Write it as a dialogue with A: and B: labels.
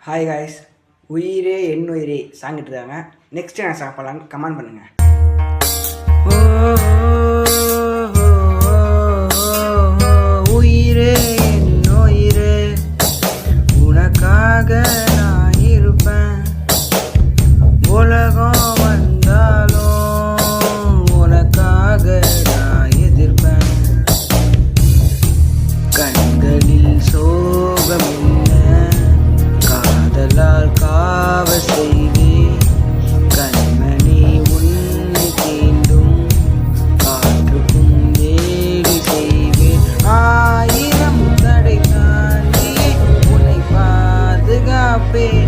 A: Hi guys, உயிரே என் உயிரே சாங்கிட்டு இருக்காங்க. நெக்ஸ்ட் நான் சாப்பிடலான்னு கமெண்ட் பண்ணுங்கள். உயிரே என் உயிரே, உனக்காக நான் இருப்பேன். உலகம் வந்தாலும் உனக்காக நான் எதிர்ப்பேன். கண்களில் சோகமில்லை, காதலால் காவ செய்வேன். கண்மணி உன்னை தீண்டும் காற்றுக்கும் வேலி செய்வேன். ஆயிரம் தடை தாண்டி உன்னை பாதுகாப்பேன்.